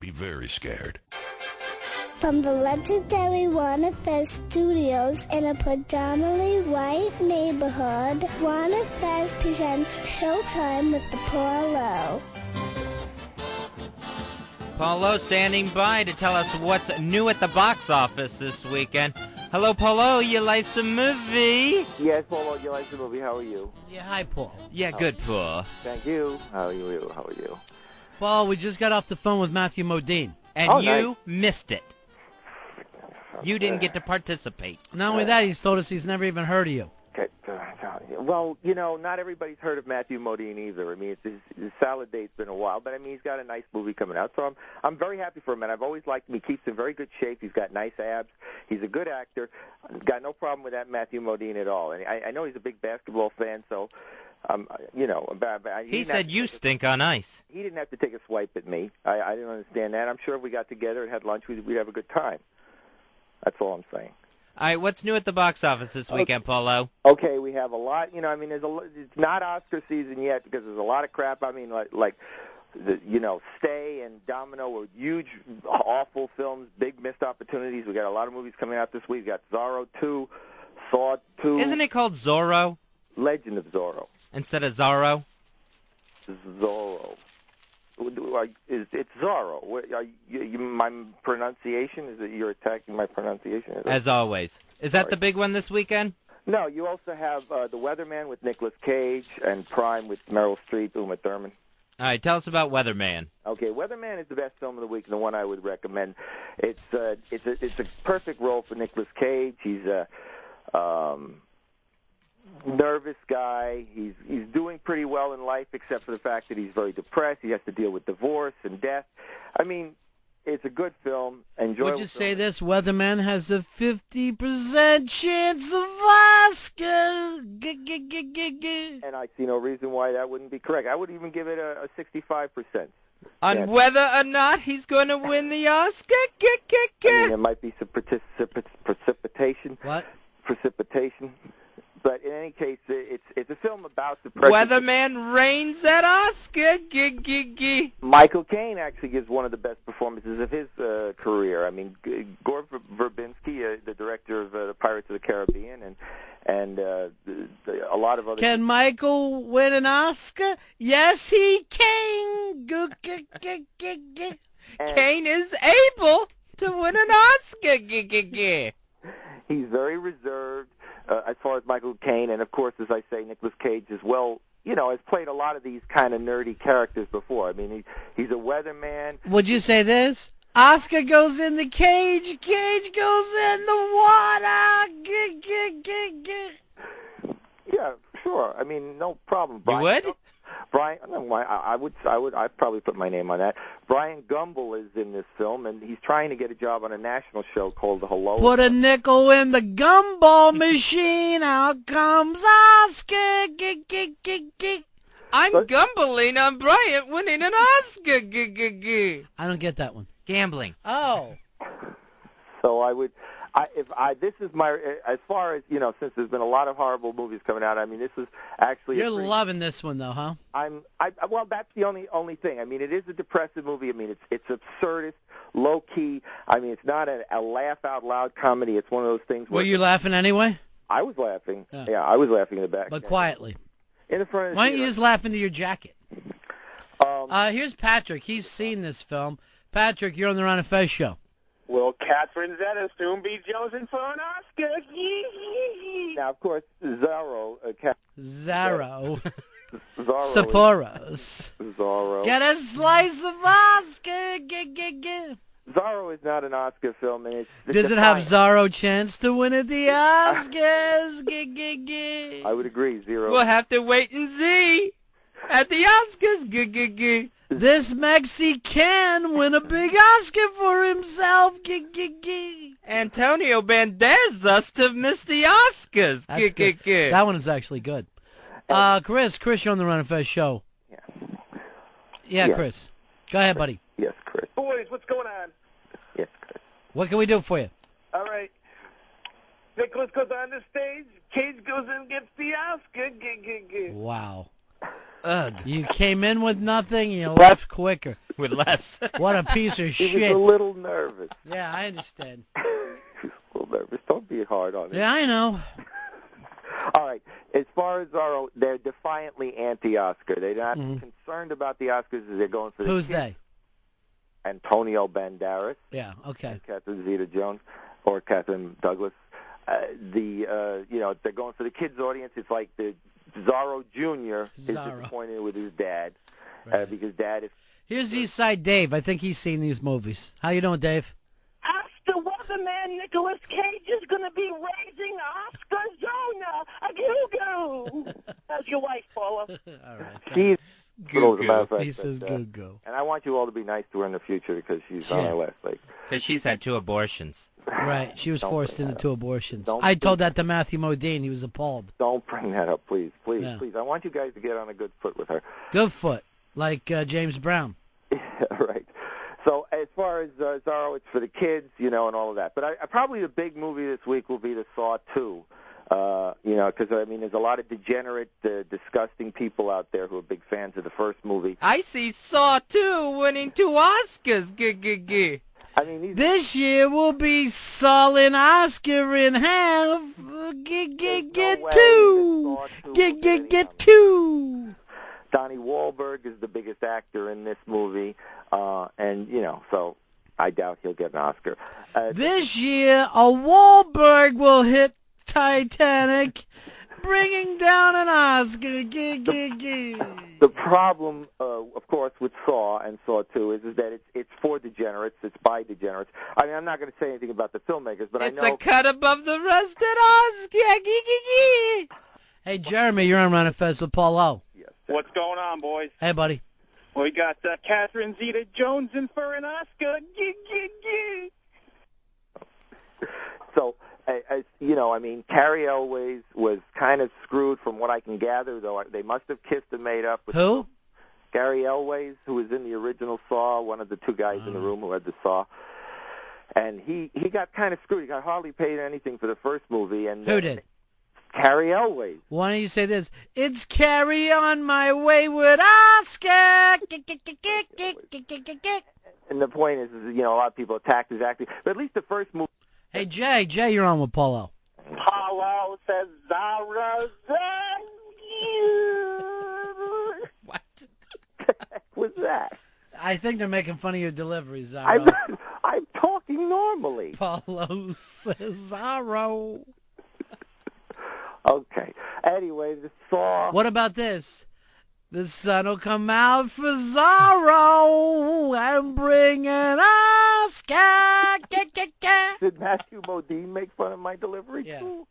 Be very scared. From the legendary Ron Fez studios in a predominantly white neighborhood, Ron Fez presents Showtime with the Paul O. Paulo standing by to tell us what's new at the box office this weekend. Hello, Paulo. You like some movie? Yes, Paulo, you like the movie. How are you? Yeah, hi, Paul. Yeah, good, Paul. Thank you. How are you? How are you? Paul, we just got off the phone with Matthew Modine. And you nice. missed it. You didn't get to participate. Not only that, he's told us he's never even heard of you. Okay. Well, you know, not everybody's heard of Matthew Modine either. I mean, his salad date's been a while, but I mean, he's got a nice movie coming out, so I'm very happy for him, and I've always liked him. He keeps in very good shape. He's got nice abs. He's a good actor. I've got no problem with that Matthew Modine at all. And I know he's a big basketball fan, so you know, he said you stink on ice. He didn't have to take a swipe at me. I didn't understand that. I'm sure if we got together and had lunch, we'd have a good time. That's all I'm saying. All right, what's new at the box office this weekend, Paulo? Okay, we have a lot. You know, I mean, it's not Oscar season yet because there's a lot of crap. I mean, like you know, Stay and Domino were huge, awful films, big missed opportunities. We got a lot of movies coming out this week. We got Zorro 2, Saw 2. Isn't it called Zorro? Legend of Zorro. Instead of Zorro? Zorro. It's Zorro. My pronunciation? Is it you're attacking my pronunciation? As always. Is that the big one this weekend? No, you also have The Weatherman with Nicolas Cage and Prime with Meryl Streep, Uma Thurman. All right, tell us about Weatherman. Okay, Weatherman is the best film of the week and the one I would recommend. It's a perfect role for Nicolas Cage. He's a nervous guy. He's doing pretty well in life, except for the fact that he's very depressed. He has to deal with divorce and death. I mean, it's a good film. Enjoyable. Would you say this? Weatherman has a 50% chance of Oscar. And I see no reason why that wouldn't be correct. I would even give it a 65%. On whether or not he's going to win the Oscar? I mean, there might be some precipitation. What? Precipitation. But in any case, it's a film about depression. Weatherman reigns at Oscar. Michael Caine actually gives one of the best performances of his career. I mean, Gore Verbinski, the director of the Pirates of the Caribbean, and a lot of other. Can Michael win an Oscar? Yes, he can. Caine is able to win an Oscar. He's very reserved. As far as Michael Caine, and of course, as I say, Nicolas Cage as well, you know, has played a lot of these kind of nerdy characters before. I mean, he's a weatherman. Would you say this? Oscar goes in the cage, Cage goes in the water. Yeah, sure. I mean, no problem. You would? Brian, no, I'd probably put my name on that. Brian Gumble is in this film, and he's trying to get a job on a national show called Hello. Put a nickel in the gumball machine. Out comes Oscar. I'm gumbling on Bryant winning an Oscar. I don't get that one. Gambling. Oh. So this is my, as far as, you know, since there's been a lot of horrible movies coming out, I mean, this is actually. You're loving this one, though, huh? Well, that's the only thing. I mean, it is a depressive movie. I mean, it's absurdist, low-key. I mean, it's not a laugh-out-loud comedy. It's one of those things where. Were you laughing anyway? I was laughing. Yeah, I was laughing in the back. But quietly. In the front of the Why don't you theater. just laugh into your jacket? Here's Patrick. He's seen this film. Patrick, you're on the Ron Fez show. Will Catherine Zeta soon be chosen for an Oscar? Now, of course, Zorro. Zorro. Zorro. Sapporos. Zorro. Get a slice of Oscar. Zorro is not an Oscar film, and Does it have Zorro chance to win at the Oscars? I would agree, zero. We'll have to wait and see at the Oscars. This Mexican win a big Oscar for himself. Antonio Banderas to miss the Oscars. That's good. That one is actually good. Chris, you're on the Ron Fez show. Yeah. Yeah, Yes. Chris. Go ahead, buddy. Yes, Chris. Boys, what's going on? Yes, Chris. What can we do for you? All right. Nicholas goes on the stage. Cage goes and gets the Oscar. Wow. Ugh. You came in with nothing, you left quicker. With less. What a piece of He shit. was a little nervous. Yeah, I understand. He was a little nervous. Don't be hard on him. Yeah, I know. All right. As far as Zorro, they're defiantly anti-Oscar. They're not concerned about the Oscars as they're going for the Who's kids. they? Antonio Banderas. Yeah, okay. And Catherine Zeta-Jones or Catherine Douglas. They're going for the kids' audience. It's like the Zorro Jr. is disappointed with his dad because Dad is. Here's Eastside Dave. I think he's seen these movies. How you doing, Dave? Oscar Weatherman Nicolas Cage is going to be raising Oscar Zona a goo-goo. How's your wife, Paula? All right. She's Goo-goo. He says goo-goo. And I want you all to be nice to her in the future because she's on her last leg. Because she's had 2 abortions. Right. She was forced bring into that 2 abortions. Don't I told that to Matthew Modine. He was appalled. Don't bring that up, please. Please, Yeah. please. I want you guys to get on a good foot with her. Good foot, like James Brown. Right. So as far as Zorro, it's for the kids, and all of that. But probably the big movie this week will be the Saw 2. Because, there's a lot of degenerate, disgusting people out there who are big fans of the first movie. I see Saw 2 winning 2 Oscars. This year will be sawing Oscar in half. Get two. Donnie Wahlberg is the biggest actor in this movie, so I doubt he'll get an Oscar. This year, a Wahlberg will hit Titanic, bringing down an Oscar. The problem, of course, with Saw and Saw 2 is that it's for degenerates. It's by degenerates. I'm not going to say anything about the filmmakers, but It's I know... a cut above the rusted Oscar. Hey, Jeremy, you're on Ron Fez with Paul O. Yes. What's going on, boys? Hey, buddy. We got Catherine Zeta-Jones in for an Oscar. So, Carrie Elways was kind of screwed from what I can gather, though they must have kissed and made up. With Who? Gary Elways, who was in the original Saw, one of the 2 guys in the room who had the Saw. And he got kind of screwed. He got hardly paid anything for the first movie. And Who did? Carrie Elways. Why don't you say this? It's Carrie on my wayward Oscar. And the point is, a lot of people attacked his acting. But at least the first movie... Hey, Jay, you're on with Paul O. Paulo says Zorro's What? What's that? I think they're making fun of your delivery, Zorro. I'm talking normally. Paulo says Zorro. Okay. Anyway, the Saw... What about this? The sun will come out for Zorro and bring an Oscar. Did Matthew Modine make fun of my delivery, Yeah. too?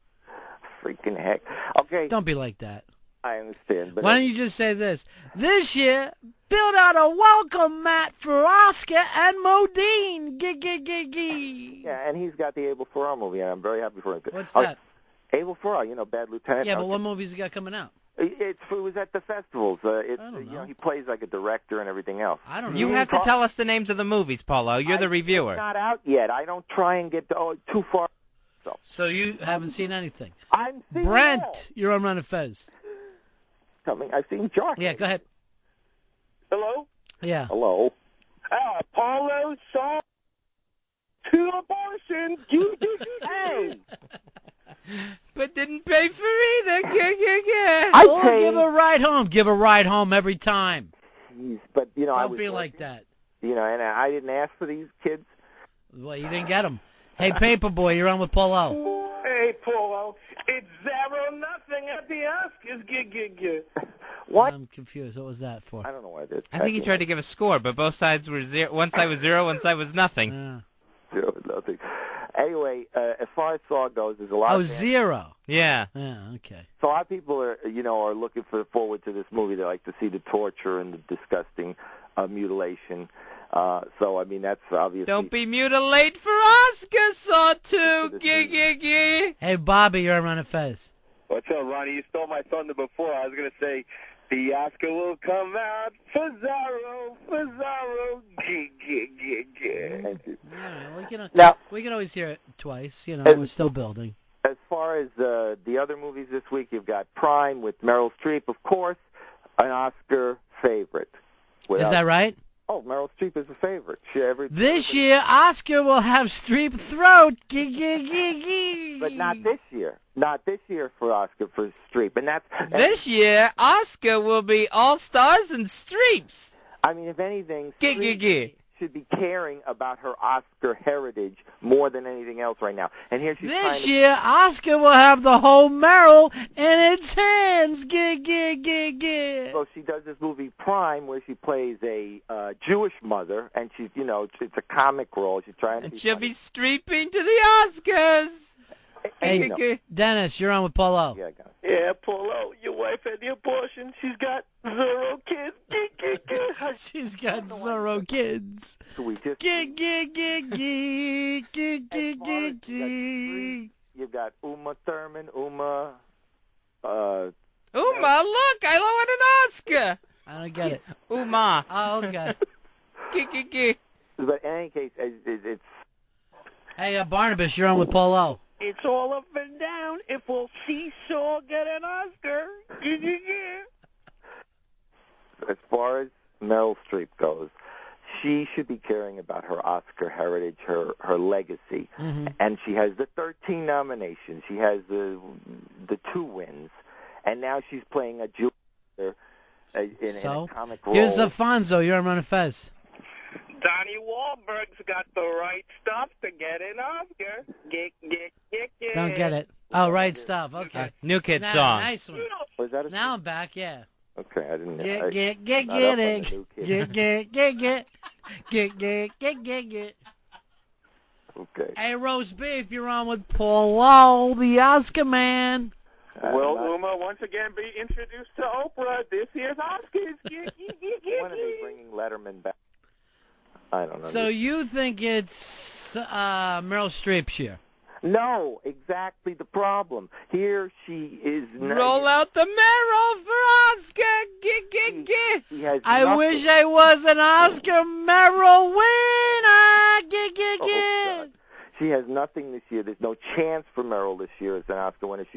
Freaking heck. Okay, Don't be like that. I understand. But Why don't you just say this? This year, build out a welcome mat for Oscar and Modine. Yeah, and he's got the Abel Ferrara movie, and I'm very happy for him. What's that? Abel Ferrara, Bad Lieutenant. Yeah, but what movies he got coming out? It was at the festivals. I don't know. He plays like a director and everything else. I don't know. You have to tell us the names of the movies, Paulo. You're the reviewer. It's not out yet. I don't try and get too far. So you haven't seen anything. I'm seeing Brent, all. you're on Run of Fez. Coming. I've seen Josh. Yeah, go ahead. Hello? Yeah. Hello. Paulo saw 2 abortions. Hey. But didn't pay for either. Give a ride home. Give a ride home every time. Jeez, but I Don't was be like that. and I didn't ask for these kids. Well, you didn't get them. Hey, Paperboy, you're on with Paul O. Hey, Paulo. It's 0-0 at the Oscars. What? I'm confused. What was that for? I don't know why this. I think he tried to give a score, but both sides were 0. One side was 0, one side was nothing. Yeah. Nothing. Anyway, as far as Saw goes, there's a lot. Oh, of 0. Yeah. Yeah, okay. So a lot of people are looking forward to this movie. They like to see the torture and the disgusting mutilation. That's obviously. Don't be mutilate for Oscar, Saw 2. Hey, Bobby, you're on Run of Fez. What's up, Ronnie? You stole my thunder before. I was going to say, the Oscar will come out for Zorro. Thank you. Yeah, we can always hear it twice. We're still building. As far as the other movies this week, you've got Prime with Meryl Streep, of course. an Oscar favorite. Is that right? Oh, Meryl Streep is a favorite. This year, Oscar will have Streep throat. But not this year. Not this year for Oscar for Streep. And This year, Oscar will be All Stars and Streeps. I mean, if anything, Streep should be caring about her Oscar heritage more than anything else right now. And here she's This year, Oscar will have the whole Meryl in its hands. So she does this movie Prime where she plays a Jewish mother, and she's, it's a comic role. She's trying to be She'll funny. be streeping to the Oscars. Hey, Dennis, you're on with Polo. Yeah, I got it. Yeah, Polo, your wife had the abortion. She's got 0 kids. She's got 0 kids. So we just you've got Uma Thurman, Uma, look, I won an Oscar. I don't get it. Uma. Oh, okay. But in any case, it's Hey, Barnabas, you're on with Polo. It's all up and down. If we'll Seesaw get an Oscar. as far as Meryl Streep goes, she should be caring about her Oscar heritage, her legacy. Mm-hmm. And she has the 13 nominations. She has the 2 wins. And now she's playing a Jewish in a comic role. Here's Alfonso. You're on Ron Fez. Donnie Wahlberg's got the right stuff to get an Oscar. Don't get it. Oh, right stuff. Okay. New Kid song. Nice one. Was that a Now I'm back, yeah. Okay, I didn't know. Get it. Okay. Hey, roast beef, you're on with Polo, the Oscar man. Will Uma once again be introduced to Oprah this year's Oscars? When are they bringing Letterman back? I don't know. So you think it's Meryl Streep's year? No, exactly the problem. Here she is. Roll out the Meryl for Oscar. She has I nothing. wish I was an Oscar Meryl winner. Oh, God. She has nothing this year. There's no chance for Meryl this year as an Oscar winner.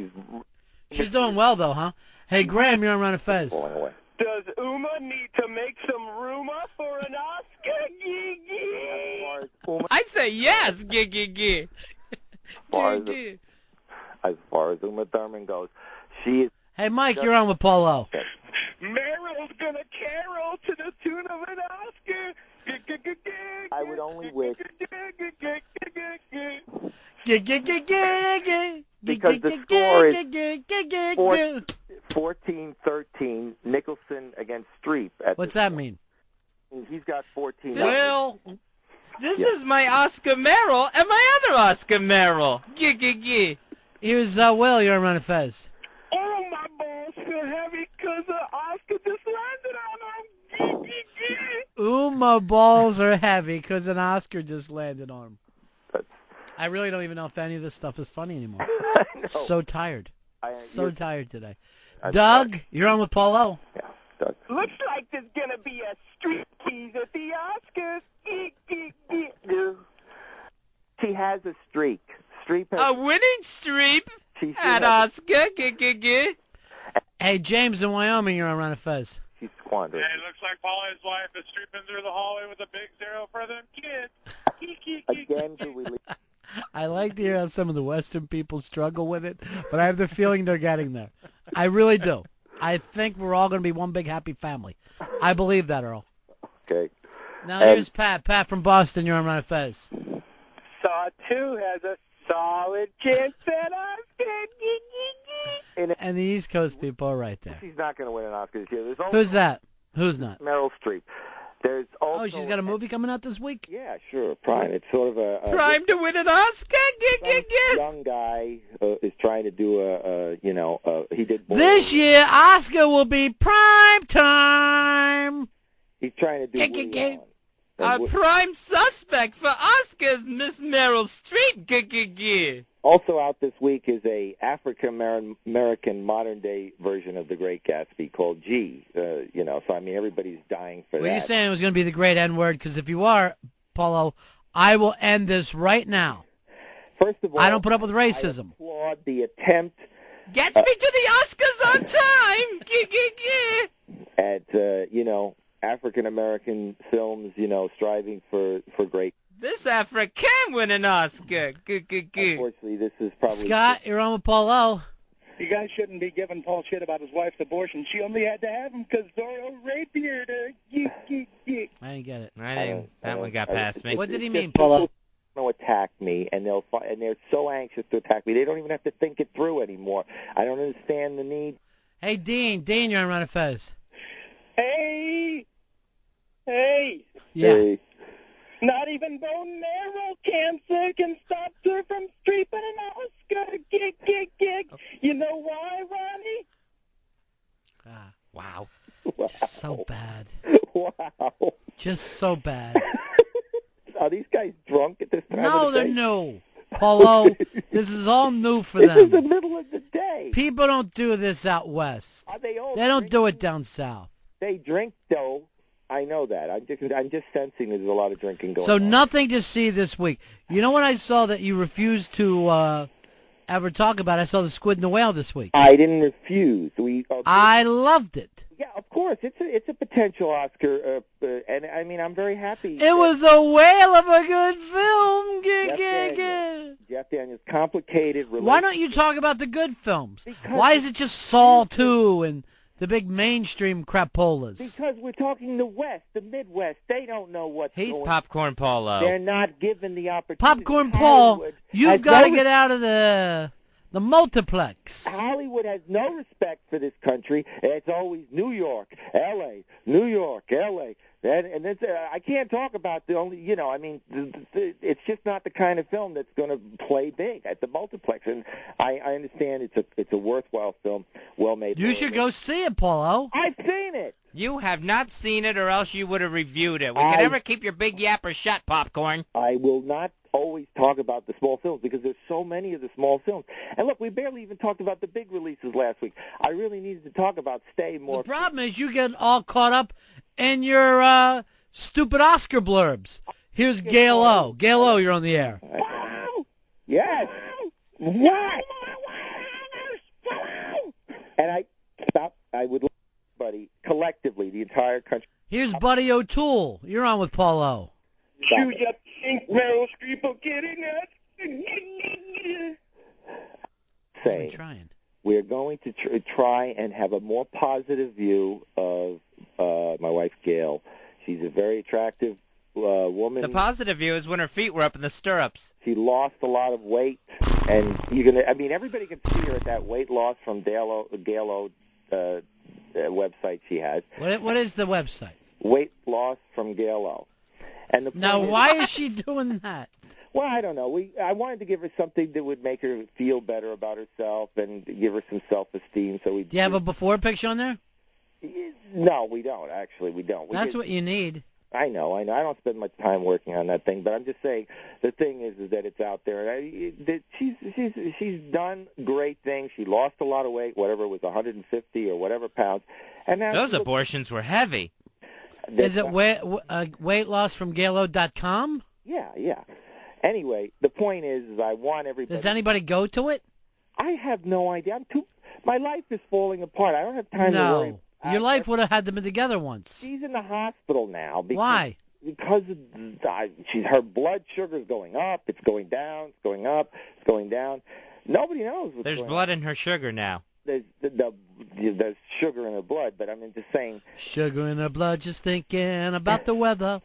She's doing well, though, huh? Hey, Graham, you're on Ron Fez. Falling away. Does Uma need to make some room up for an Oscar? I say yes. As far as Uma Thurman goes, she is. Hey, Mike, you're on with Polo. Meryl's gonna carol to the tune of an Oscar. I would only wish. Because the score is 14-13, Nicholson against Streep. What's that mean? He's got 14. Well, this is my Oscar Meryl and my other Oscar Meryl. Here's Will, you're on Ron Fez. Oh, my balls feel heavy because the Oscar just landed on them. Ooh, my balls are heavy because an Oscar just landed on him. I really don't even know if any of this stuff is funny anymore. So tired. Tired today. Doug, you're on with Polo. Yeah, Doug. Looks like there's going to be a street tease at the Oscars. She has a streak. Streep has A winning Streep she at has, Oscar. Hey, James in Wyoming, you're on Ron Fez. She's squandering. It looks like Paul and his wife is streeping through the hallway with a big 0 for them kids. Again, do we leave? I like to hear how some of the Western people struggle with it, but I have the feeling they're getting there. I really do. I think we're all going to be one big happy family. I believe that, Earl. Okay. Now here's Pat. Pat from Boston, you're on Ron Fez. Saw 2 has a solid chance at Oscar. And the East Coast people are right there. She's not going to win an Oscar this year. There's also Who's that? Who's not? Meryl Streep. There's also. Oh, she's got a movie coming out this week? Yeah, sure. Prime. It's sort of a Prime to win an Oscar. young guy is trying to do he did. This year, Oscar will be prime time. He's trying to do. Woody Allen. A prime suspect for Oscars, Miss Meryl Streep. Also out this week is a African American modern day version of The Great Gatsby called G. So I mean everybody's dying for that. Well, you're saying it was going to be the great N-word, because if you are, Paulo, I will end this right now. First of all, I don't put up with racism. I applaud the attempt Gets me to the Oscars on time. At African American films, striving for great. This African win an Oscar. Unfortunately, this is probably Scott. You're on with Paul O. You guys shouldn't be giving Paul shit about his wife's abortion. She only had to have him because Zorro raped her. I didn't get it. That one got past me. What did he mean, Paul O? Attack me, and they're so anxious to attack me. They don't even have to think it through anymore. I don't understand the need. Hey, Dean, you're on Ron Fez. Hey. Yeah. Hey. Not even bone marrow cancer can stop her from streeping an Oscar. Gig. You know why, Ronnie? Wow. Just so bad. Wow. Just so bad. Are these guys drunk at this time? No, of the they're day? new. Paulo, this is all new for them. This is the middle of the day. People don't do this out west. They don't do it down south. They drink, though. I know that. I'm just sensing there's a lot of drinking going on. So nothing to see this week. You know when I saw that you refused to ever talk about it? I saw The Squid and the Whale this week. I didn't refuse. I loved it. Yeah, of course. It's a potential Oscar, and I mean I'm very happy. It was a whale of a good film. Jeff Daniels, complicated. Why don't you talk about the good films? Why is it just Saw 2 and the big mainstream crapolas? Because we're talking the West, the Midwest. They don't know what's He's going Popcorn Paulo. They're not given the opportunity. Popcorn Paul, you've got to get out of the multiplex. Hollywood has no respect for this country. It's always New York, L.A., New York, L.A. And that's, I can't talk about the only, it's just not the kind of film that's going to play big at the multiplex. And I understand it's a worthwhile film, well made. You should go see it, Paulo. I've seen it. You have not seen it, or else you would have reviewed it. We can never keep your big yapper shut, Popcorn. I will not always talk about the small films because there's so many of the small films. And look, we barely even talked about the big releases last week. I really needed to talk about Stay more. The problem is you get all caught up in your stupid Oscar blurbs. Here's Gail O. Gail O, you're on the air. Yes. What? And I would like everybody, collectively, the entire country. Here's Buddy O'Toole. You're on with Paul O. Shoot up, think Meryl Streep will get in it. Saying, we're going to try and have a more positive view of my wife, Gail. She's a very attractive woman. The positive view is when her feet were up in the stirrups. She lost a lot of weight, and everybody can see her at that weight loss from Gail O website she has. What is the website? Weight loss from Gail O. And why is she doing that? Well, I don't know. I wanted to give her something that would make her feel better about herself and give her some self-esteem. So do you have a before picture on there? No, we don't. Actually, we don't. That's what you need. I know. I don't spend much time working on that thing, but I'm just saying the thing is that it's out there. She's done great things. She lost a lot of weight, whatever it was, 150 or whatever pounds. And now those abortions were heavy. Is it weight loss from GailO.com? Yeah. Anyway, the point is I want everybody. Does anybody go to it? I have no idea. My life is falling apart. I don't have time to worry. Your life would have had to be together once. She's in the hospital now. Why? Because her blood sugar's going up. It's going down. It's going up. It's going down. Nobody knows what's There's going blood on. In her sugar now. There's sugar in her blood, but I'm just saying. Sugar in her blood, just thinking about the weather.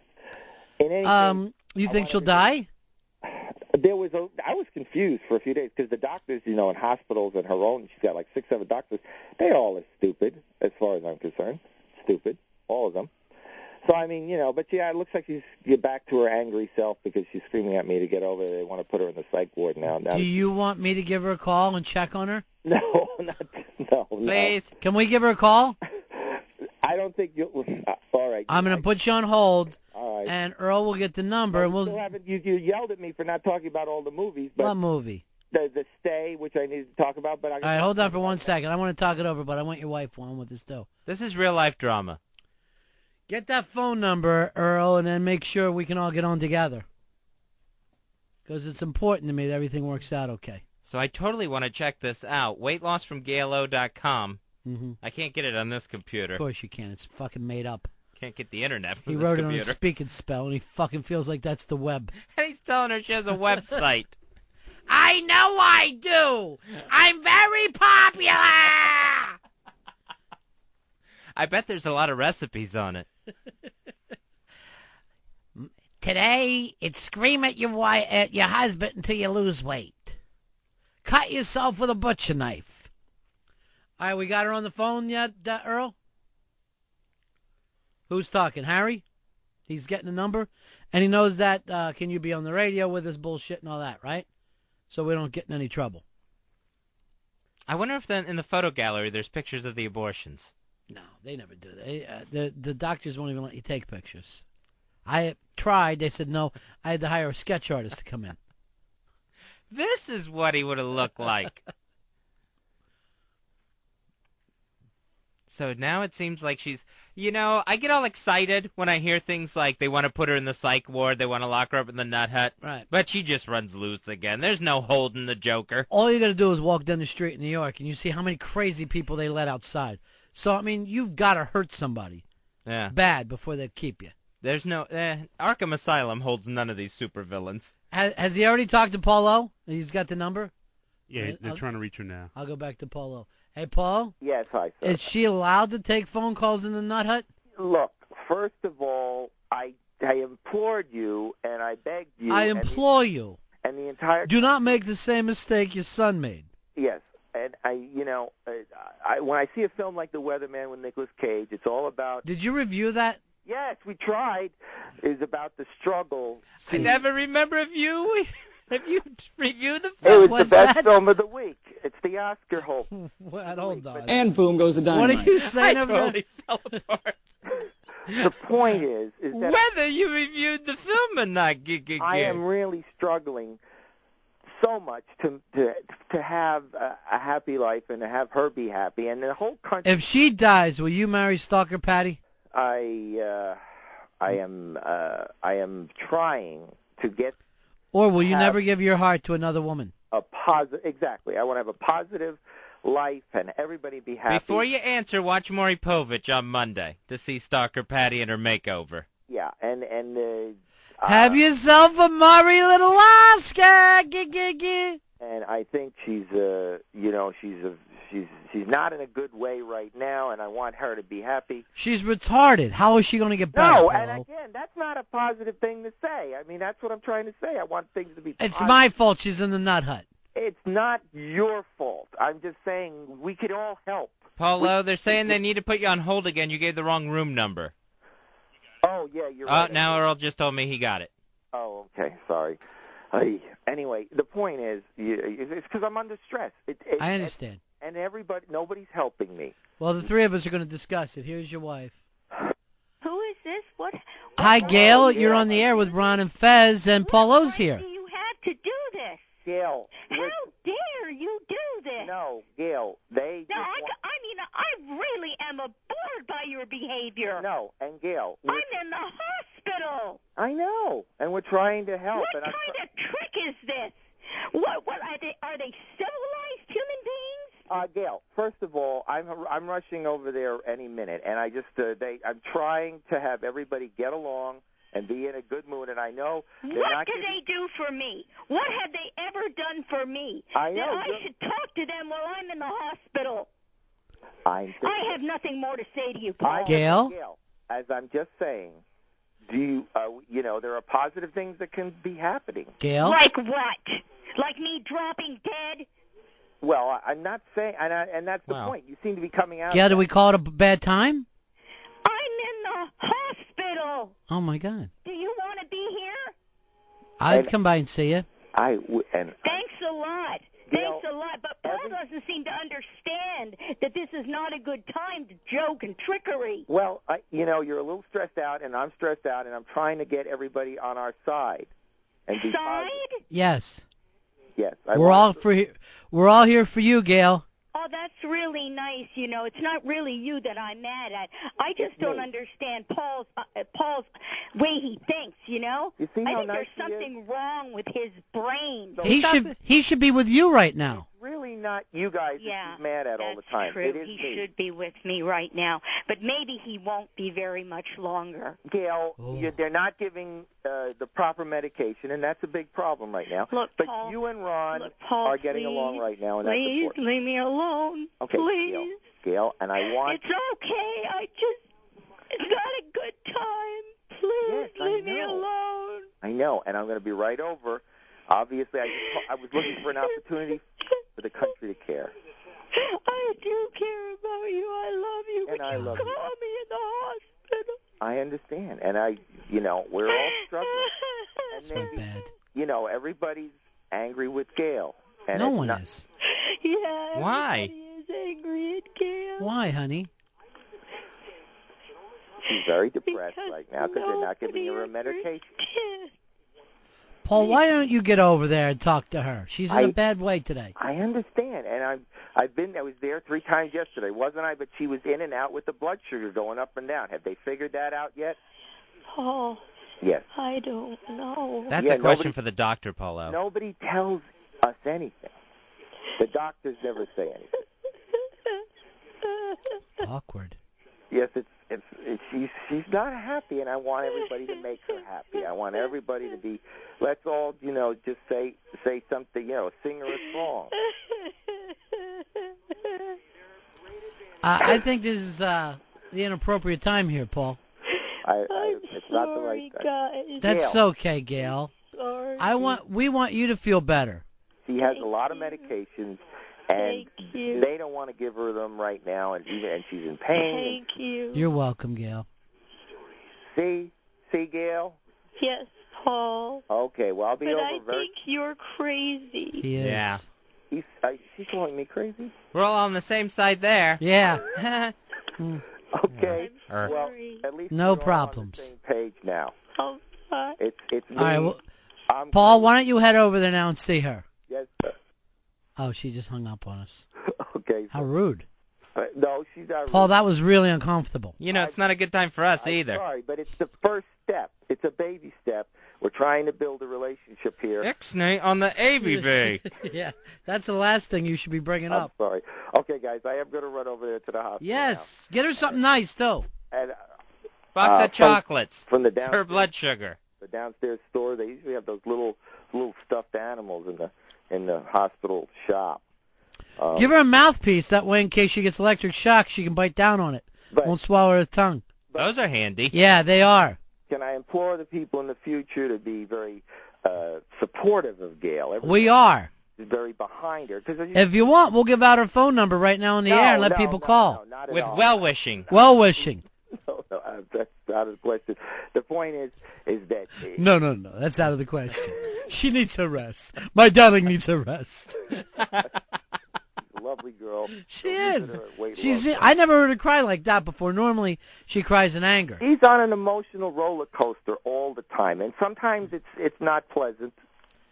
You think she'll die? I was confused for a few days because the doctors, in hospitals and her own, she's got like 6, 7 doctors. They all are stupid, as far as I'm concerned. Stupid, all of them. So but yeah, it looks like she's back to her angry self because she's screaming at me to get over there. They want to put her in the psych ward now. Do you want me to give her a call and check on her? No. Please. No. Can we give her a call? I don't think you'll. All right. I'm going to put you on hold. All right. And Earl will get the number. And you yelled at me for not talking about all the movies. But what movie? The Stay, which I need to talk about. But all right, hold on for 1 second. I want to talk it over, but I want your wife on with this, too. This is real-life drama. Get that phone number, Earl, and then make sure we can all get on together. Because it's important to me that everything works out okay. So I totally want to check this out. Weightlossfromgailo.com. Mm-hmm. I can't get it on this computer. Of course you can. It's fucking made up. Can't get the internet from He this wrote computer. it on a speak and spell, and he fucking feels like that's the web. And he's telling her she has a website. I know I do. I'm very popular. I bet there's a lot of recipes on it. Today, it's scream at your husband until you lose weight. Cut yourself with a butcher knife. All right, we got her on the phone yet, Earl? Who's talking? Harry? He's getting a number? And he knows that, can you be on the radio with this bullshit and all that, right? So we don't get in any trouble. I wonder if then in the photo gallery there's pictures of the abortions. No, they never do. The doctors won't even let you take pictures. I tried. They said no. I had to hire a sketch artist to come in. This is what he would have looked like. So now it seems like she's, I get all excited when I hear things like they want to put her in the psych ward, they want to lock her up in the nut hut. Right. But she just runs loose again. There's no holding the Joker. All you got to do is walk down the street in New York, and you see how many crazy people they let outside. So, I mean, you've got to hurt somebody bad before they keep you. There's no... Arkham Asylum holds none of these supervillains. Has he already talked to Paul O? He's got the number? Yeah, they're trying to reach her now. I'll go back to Paul O. Hey, Paul? Yes, hi, sir. Is she allowed to take phone calls in the nut hut? Look, first of all, I implored you and I begged you. I implore you. And the entire... Do not make the same mistake your son made. Yes. And when I see a film like The Weatherman with Nicolas Cage, it's all about... Did you review that? Yes, we tried. It's about the struggle. I never remember if you reviewed the film. It was What's the best that? film of the week. It's the Oscar hope. Hold on. And boom goes the dynamite. What are you saying? I totally fell apart. The point is that... Whether you reviewed the film or not, I am really struggling so much to have a happy life and to have her be happy, and the whole country... If she dies, will you marry Stalker Patty? I am trying to get... Or will you never give your heart to another woman? Exactly. I want to have a positive life and everybody be happy. Before you answer, watch Maury Povich on Monday to see Stalker Patty and her makeover. Yeah, and have yourself a Maury little Oscar. And I think she's not in a good way right now, and I want her to be happy. She's retarded. How is she going to get better? No, and again, that's not a positive thing to say. I mean, that's what I'm trying to say. I want things to be positive. It's my fault she's in the nut hut. It's not your fault. I'm just saying we could all help. Paulo, they're saying they need to put you on hold again. You gave the wrong room number. Oh, yeah, you're right. Now Earl just told me he got it. Oh, okay. Sorry. Anyway, the point is, it's because I'm under stress. I understand. And nobody's helping me. Well, the three of us are going to discuss it. Here's your wife. Who is this? What? Hi, Gail. You're on the air with Ron and Fez, and Paulo's here. You had to do this. Gail. How dare you do this? No, Gail. I really am bored by your behavior. No, and Gail. I'm in the hospital. I know, and we're trying to help. What kind of trick is this? What are they civilized human beings? Gail, first of all, I'm rushing over there any minute, and I'm trying to have everybody get along and be in a good mood, and I know what do they do for me? What have they ever done for me? I know. That I should talk to them while I'm in the hospital. I have nothing more to say to you, Paul. Gail, as I'm just saying, there are positive things that can be happening. Gail? Like what? Like me dropping dead? Well, I'm not saying, and that's the point. You seem to be coming out. Gail, do we call it a bad time? I'm in the hospital. Oh, my God. Do you want to be here? I'd come by and see you. Thanks a lot. Thanks a lot. But Paul doesn't seem to understand that this is not a good time to joke and trickery. Well, you're a little stressed out, and I'm stressed out, and I'm trying to get everybody on our side. And be side? Yes. Yes. We're all here for you, Gail. Oh, that's really nice. It's not really you that I'm mad at. I just don't understand Paul's way he thinks. You see I how think nice there's something wrong with his brain. He should be with you right now. It's really not you guys that he's mad at all the time. True. It is he me. should be with me right now, but maybe he won't be very much longer. Gail, they're not giving the proper medication, and that's a big problem right now. Look, but Paul, you and Ron Paul, are getting along right now, and that's important. Please leave me alone. Okay, please. Gail, and I want... It's okay. It's not a good time. Please leave me alone. I know, and I'm going to be right over. Obviously, I was looking for an opportunity for the country to care. I do care about you. I love you. And I love you. Call me in the hospital. I understand, and we're all struggling. And It's not bad. Everybody's angry with Gail. And No one is. Yeah. Why? Everybody is angry at Gail. Why, honey? She's very depressed right now because they're not giving her a medication. Paul, why don't you get over there and talk to her? She's in a bad way today. I understand, and I was there 3 times yesterday, wasn't I? But she was in and out with the blood sugar going up and down. Have they figured that out yet? Paul. Yes. I don't know. That's a question for the doctor, Paulo. Nobody tells us anything. The doctors never say anything. Awkward. Yes, she's not happy, and I want everybody to make her happy. I want everybody to be. Let's all, just say something, sing her a song. I think this is the inappropriate time here, Paul. It's not the right time. Guys. That's Gail. okay, Gail. Sorry. We want you to feel better. She has a lot of medications, and they don't want to give her them right now, and she's in pain. Thank you. You're welcome, Gail. See, Gail? Yes, Paul. Okay, well, I'll be over But I think you're crazy. He is. Yeah. She's calling me crazy? We're all on the same side there. Yeah. Okay. Or- Well, at least No we're all problems. on the same page now. Oh, sorry. It's me. All right, well, I'm Paul, why don't you head over there now and see her? Yes, sir. Oh, she just hung up on us. Okay. How rude. No, she's not. Paul, that was really uncomfortable. It's not a good time for us either. Sorry, but it's the first step. It's a baby step. We're trying to build a relationship here. Ixnay on the ABB. Yeah, that's the last thing you should be bringing I'm up. sorry. Okay, guys, I am going to run over there to the hospital. Yes, get her something nice, though. And, Box of chocolates from the for blood sugar. The downstairs store, they usually have those little stuffed animals in the hospital shop. Give her a mouthpiece, that way in case she gets electric shock, she can bite down on it. Won't swallow her tongue. Those are handy. Yeah, they are. Can I implore the people in the future to be very supportive of Gail? We are. Is very behind her. If you want, we'll give out her phone number right now on the air and let people call. No, not at With all. well-wishing. Well-wishing. No, that's out of the question. The point is that... No, that's out of the question. She needs a rest. My darling needs a rest. She's a lovely girl. She is. I never heard her cry like that before. Normally, she cries in anger. She's on an emotional roller coaster all the time, and sometimes it's not pleasant.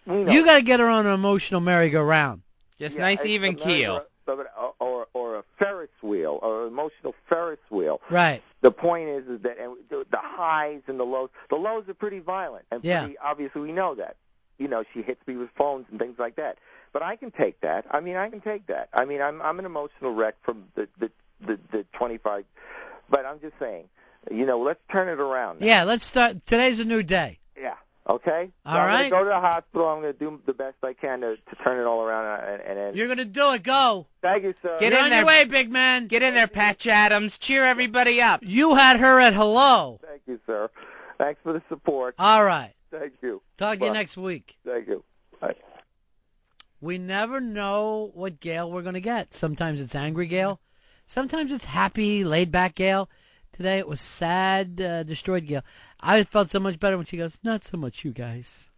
You got to get her on an emotional merry-go-round. Just nice even keel. Or a Ferris wheel, or an emotional Ferris wheel. Right. The point is that the highs and the lows are pretty violent, and obviously we know that. She hits me with phones and things like that. But I can take that. I mean, I'm an emotional wreck from the 25. But I'm just saying, let's turn it around now. Yeah, let's start. Today's a new day. Yeah. Okay? All I'm right. going to go to the hospital. I'm going to do the best I can to turn it all around. And then... You're going to do it. Go. Thank you, sir. Get You're in on there, your way, big man. Get in there, Patch Adams. Cheer everybody up. You had her at hello. Thank you, sir. Thanks for the support. All right. Thank you. Talk to you next week. Thank you. Bye. We never know what Gail we're going to get. Sometimes it's angry Gail. Sometimes it's happy, laid-back Gail. Today it was sad, destroyed Gail. I felt so much better when she goes, not so much you guys.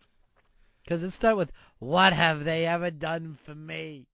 Because it started with, what have they ever done for me?